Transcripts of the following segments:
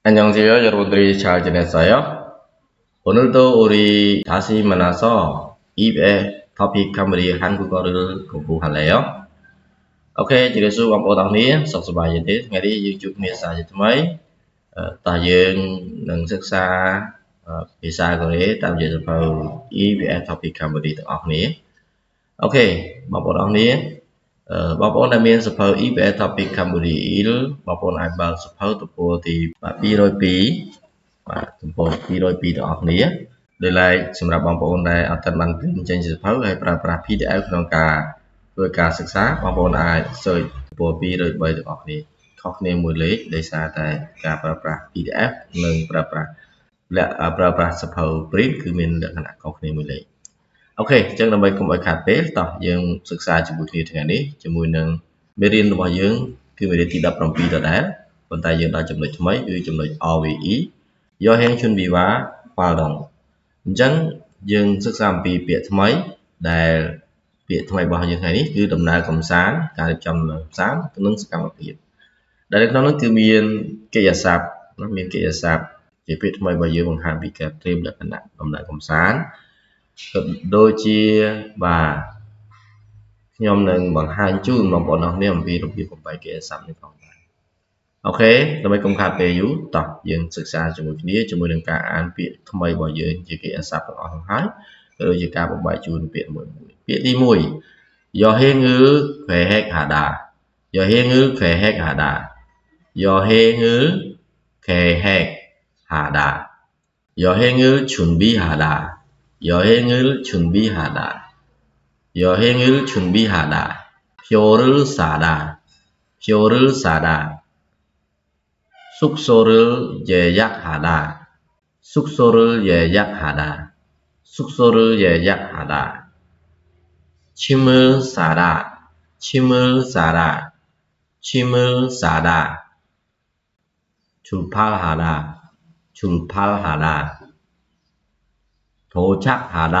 안녕하세요, 여러분들이 잘 지냈어요? 오늘도 우리 다시 만나서 입의 토픽 한마디 한국어를 공부할래요? 오케이, 지금 수업 보다 니 속수바이인데 ngày đi YouTube nia sa cho mấy ta dương nâng sức xa visa của đấy tạm dịch vào EVF topic Cambodiaទាំងអស់គ្នា Ok បងប្អូនអរគ្នាបងប្អូនដែលមានសភៅ EVF topic Cambodia បងប្អូនអាចបើកសភៅទំព័រទី202បាទទំព័រ202ទាំងអស់គ្នាដោយឡែកសម្រាប់បងប្អូនដែលអត់ទាន់បានព្រីនចេញសភៅហើយប្រើប្រាស់ PDF ក្នុងការធ្វើការសិក្សាបងប្អូនអាច search ទំព័រ203ទាំងអស់គ្នាខុសគ្នាមួយលេខដោយសារតែការប្រើប្រាស់ PDF និងប្រើប្រាស់សភៅ print គឺមានលក្ខណៈខុសគ្នាមួយលេខ អូខេអញ្ចឹងដើម្បីកុំឲ្យខាតពេលតោះយើងសិក្សាជាមួយគ្នាថ្ងៃនេះជាមួយនឹងមេរៀនរបស់យើងគឺមេរៀនទី17ដដែលប៉ុន្តែយើងដល់ចំណុចថ្មីគឺចំណុច RVE យកហេងជុនវិវាប៉ាល់ដងអញ្ចឹងយើងសិក្សាអំពីពាក្យថ្មីដែលពាក្យថ្មីរបស់យើងថ្ងៃនេះគឺដំណើរកំសាន្តការរៀបចំដំណើរកំសាន្តនិងសកម្មភាពដែលនៅក្នុងនោះគឺមានកិច្ចស័ព្ទមានកិច្ចស័ព្ទជាពាក្យថ្មីរបស់យើងបង្ហាញពីការត្រៀមលក្ខណៈដំណើរកំសាន្តក៏ដូចជាបាទខ្ញុំនឹងបង្ហាញជូនបងប្អូនអរគ្នាអំពីរបៀបបំបែកកិច្ចស័ព្ទនេះផងដែរអូខេដើម្បីកុំខាតពេលយូរតោះយើងសិក្សាជាមួយគ្នាជាមួយនឹងការអានពាក្យថ្មីរបស់យើងជាកិច្ចស័ព្ទទាំងអស់ហ្នឹងហើយក៏ដូចជាការបំបែកជូនពាក្យមួយពាក្យទី1 yo he ngư khỏe hẹt hà đà yo he ngư khỏe hẹt hà đà yo he ngư khỏe hẹt hà đà yo he ngư chuẩn bị hà đà yo he ngư chuẩn bị hà đà yo he ngư chuẩn bị hà đà 표를 사다 숙소를 예약하다 숙소를 예약하다 숙소를 예약하다 침을 싸다 침을 싸다 침을 싸다 출발하다 출발하다 도착하다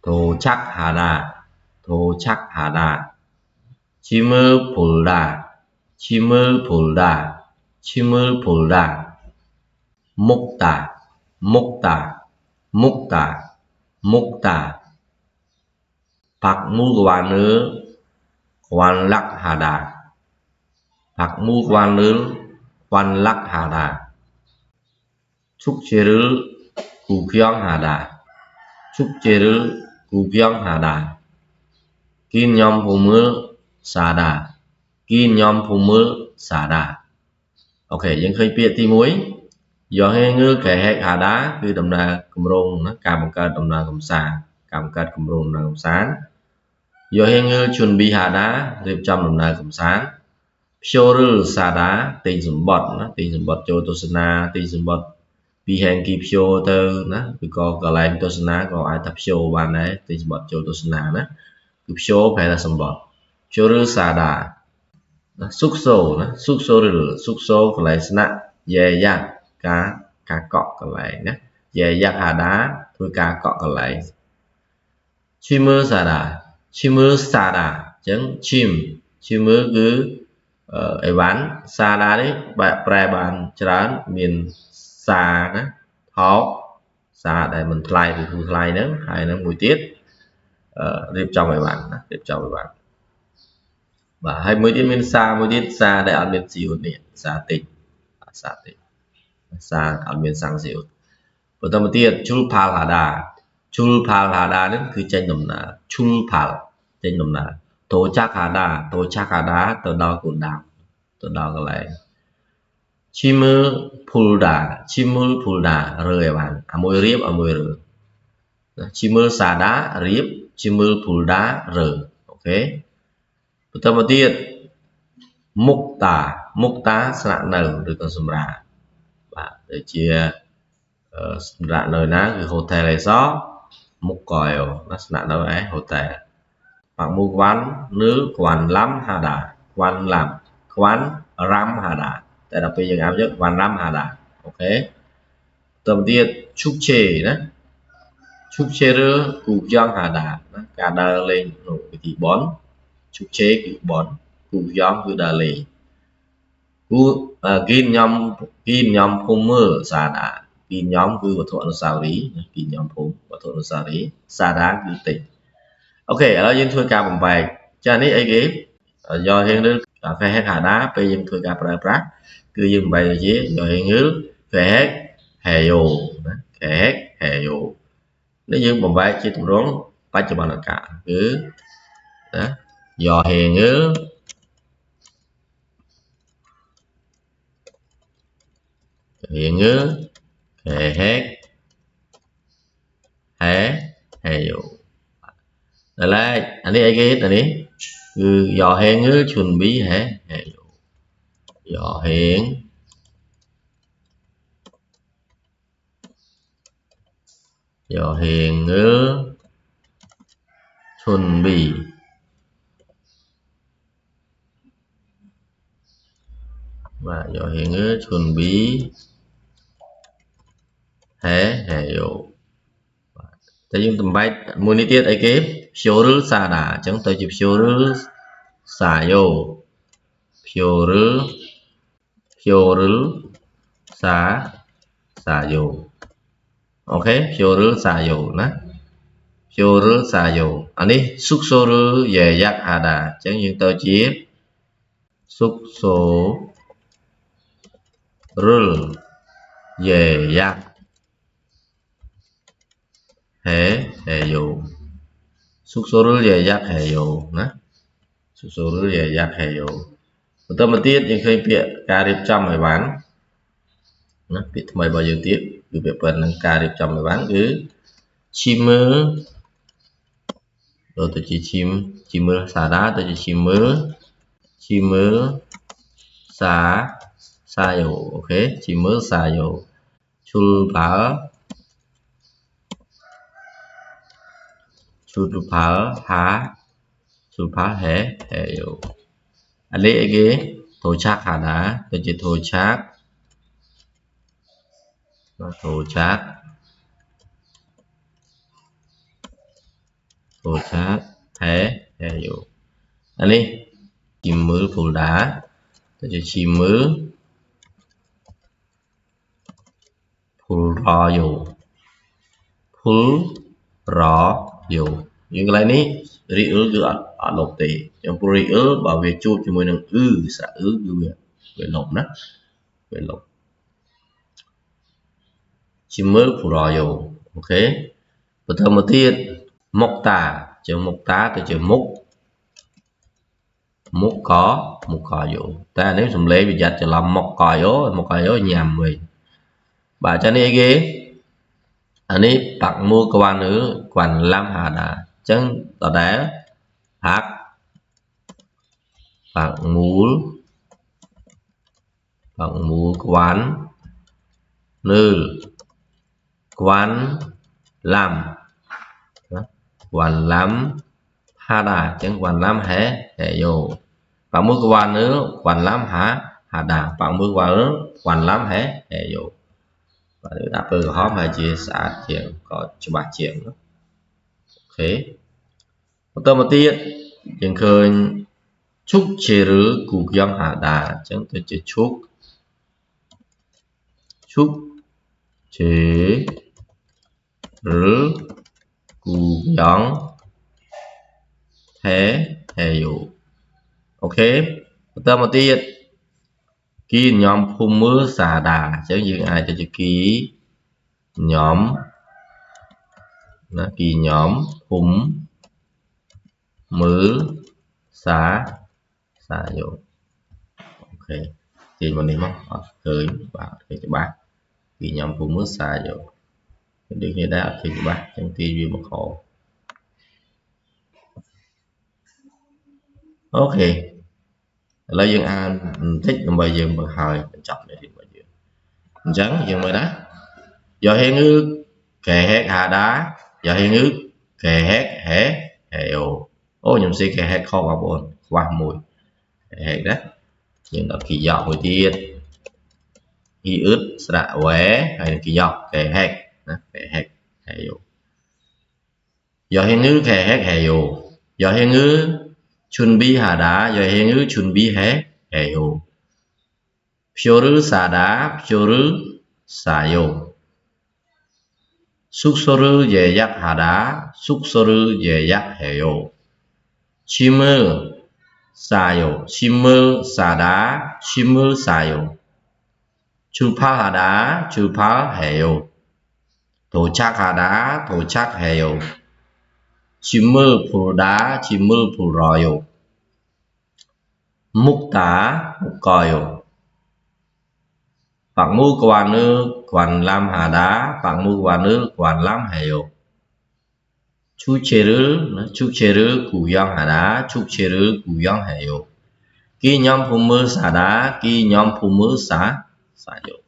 도착하다 도착하다 짐을 볼다 짐을 볼다 짐을 볼다 먹다 먹다 먹다 먹다 박물관을 관람하다 박물관을 관람하다 축제를 구경하다 축제를 구경하다 기념품을 사다 기념품을 사다 អូខេយើងឃើញពាក្យទី1យកហេងើកែហេកហាដាគឺដំណើរគម្រោងណាការបង្កើតដំណើរកំសាន្តការបង្កើតគម្រោងដំណើរកំសាន្តយកហេងើជុនប៊ីហាដារៀបចំដំណើរកំសាន្តភ្យោរឺសាដាទិញសម្បត្តិណាទិញសម្បត្តិចូលទស្សនាទិញសម្បត្តិពីហេងគីភ្យោទៅណាឬក៏កន្លែងទស្សនាក៏អាចថាភ្យោបានដែរទិញសម្បត្តិចូលទស្សនាណាគឺភ្យោប្រែថាសម្បត្តិភ្យោរឺសាដាសុកសូណាសុកសូឬសុកសូកន្លែងស្នាក់យ៉ែយ៉ាក់ការកក់កន្លែងណាយ៉ែយ៉ាក់ហាដាធ្វើការកក់កន្លែងឈីមើសាដាឈីមើសាដាអញ្ចឹងឈីមមើគឺអីវ៉ាន់សាដានេះប្រែបានច្រើនមានសាណាថោកសាដែលមិនថ្លៃឬគឺថ្លៃហ្នឹងហើយនឹងមួយទៀតរៀបចំអីវ៉ាន់ណារៀបចំអីវ៉ាន់បាទហើយមួយទៀតមានសាមួយទៀតសាដែលអត់មានស៊ីវនេះសាតិចសាអត់មានសាំងស៊ីវបន្តមកទៀតជុលផាល់ហាដានេះគឺចេញដំណើរជុលផាល់ចេញដំណើរតូចាក់ហាដាទៅដល់គោលដៅទៅដល់កន្លែងឈីមើភូលដារើអីវ៉ាន់អាមួយរៀបអាមួយរើឈីមើសាដារៀបឈីមើភូលដារើអូខេបន្តមកទៀតមុកតាស្នាក់នៅឬក៏សម្រាប់បាទដូចជាសម្រាប់នៅណាគឺ hotel resort មុកកែវណាស្នាក់នៅឯ hotel បាក់មូវ៉ាន់ឬក្វាន់ឡាំហាដាក្វាន់រ៉ាំហាដាតែដល់ពេលយើងអានយកក្វាន់រ៉ាំហាដាអូខេបន្តមកទៀតឈុកជេណាឈុកជេឬគូយ៉ងហាដាណាការដើរលេងក្នុងពិធីបុណ្យឈុកជេគឺបុណ្យគូយ៉ងគឺដើរលេង cú kim nhóm phum mơ sa đà kim nhóm cứ vật thuận sao lý kim nhóm phum vật thuận sao lý sa đà cứ tỉnh ok ở đó dân thôi ca bằng bài cho nên ấy ghế do hiện nước phải hết hà đá bây dân thôi ca pra pra cứ dân bài chứ do hiện nước phải hết hè dù phải hết hè dù nếu dân bằng bài chỉ tụi rốn bắt cho bạn là cả cứ đó do hiện nước hiện nước phải hết hè dù lại anh đi ai ghét anh đi cứ dò hẹn ngứa chuẩn bị hả dò hẹn ngứa chuẩn bị và dò hẹn ngứa chuẩn bị hả dụ tại dùng tầm bay mua ní tiết ấy kế phiếu rứ xa đà chẳng tới chụp phiếu rứ xả dụ phiếu rứ xả dụ ok phiếu rứ xả dụ nè phiếu rứ xả dụ anh đi xúc số rứ về giác hà đà chẳng những tờ chiếp xúc số rứ về giác hệ dụ xúc số rứ về giác hệ dụ nè xúc số rứ về giác hệ dụ tâm một tiết nhưng khi việc ca điệp trăm mày bán nó bị mày bao nhiêu tiết cứ việc phần ca điệp trăm mày bán cứ chim mơ rồi tôi chỉ chim mơ xả đá tôi chỉ chim mơ xả dầu ok chim mơ xả dầu chul phá hé dầu anh lấy cái thổ chắc hả đá tôi chỉ thổ chắc hé dầu anh đi chim mơ phù đá tôi chỉ chim mơ phù rò dầu những cái này ri ư cứ ở lộc tệ trong ri ư bảo vệ chụp cho mình được xã về lộc đó về lộc chim mơ phù rò dầu ok và thơm một tiết mốc tà từ chữ mốc có dầu ta nếu dùng lấy bị giặt cho làm mốc cò dấu nhằm mình bà cho nên ghế anh ấy tặng mua quan nữ quan lam hà đà chân tỏ đá hát tặng mũ quán nữ quán lam hà đà chân quan lam hé vô bạn mua quan nữ quan lam hà đà bạn mua quan nữ quan lam hé vô và nếu đáp ứng hóm hay chia sẻ chuyện có cho bà chuyện đó ok một tiết những khơi chúc chế rứ cụ dân hạ đà chẳng tôi chỉ chúc chế rứ cụ dân thế hệ dụ ok một tiết ký nhóm phun mưa xà đà chẳng như ai cho chữ ký nhóm phun mưa xà dụ ok thì mình điểm không cười vào thì cho bác ký nhóm phun mưa xà dụ được như đã thì bác trong TV một khổ ok lấy dân an thích bây giờ mà hỏi chọn để bây giờ trắng nhưng mà đó giờ hiện ngư kẻ hét hà đá giờ hiện ngư kẻ hét hé ô nhầm si kẻ hét kho vào bồn qua mùi hét đó nhưng đó kỳ dọ mùi tiết y ướt sạ qué hay kỳ dọ kẻ hét giờ hiện ngư kẻ hét giờ hiện ngư chuẩn bị hà đá giờ hiện ngư chuẩn bị hé 표를 사다, 표를 사요. 숙소를 예약하다, 숙소를 예약해요. 짐을 싸요, 짐을 싸다, 짐을 싸요. 출발하다, 출발해요. 도착하다, 도착해요. 짐을 풀다, 짐을 풀어요. 묶다, 묶어요. 박물관을 관람하다, 박물관을 관람해요. 축제를 구경하다, 축제를 구경해요. 기념품을 사다, 기념품을 사요.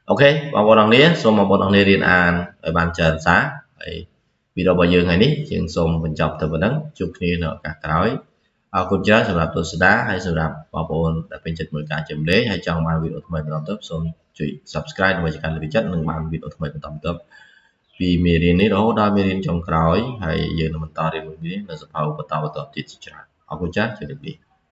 Ok, បងប្អូនអរគ្នាសូមបងប្អូនអរគ្នារៀនអានឲ្យបានច្រើនសារហើយវីដេអូរបស់យើងថ្ងៃនេះយើងសូមបញ្ចប់ទៅប៉ុណ្ណឹងជួបគ្នានៅឱកាសក្រោយអរគុណច្រើនសម្រាប់ទស្សនាហើយសម្រាប់បងប្អូនដែលពេញចិត្តមើលការចម្លែកហើយចង់បានវីដេអូថ្មីបន្តទៅសូមជួយ Subscribe ដើម្បីការលើកទឹកចិត្តនិងបានវីដេអូថ្មីបន្តទៅពីមេរៀននេះរហូតដល់មេរៀនចុងក្រោយហើយយើងនឹងបន្តរៀនមួយនេះនៅសភៅបន្តទៀតជាច្រើនអរគុណច្រើនជម្រាបលា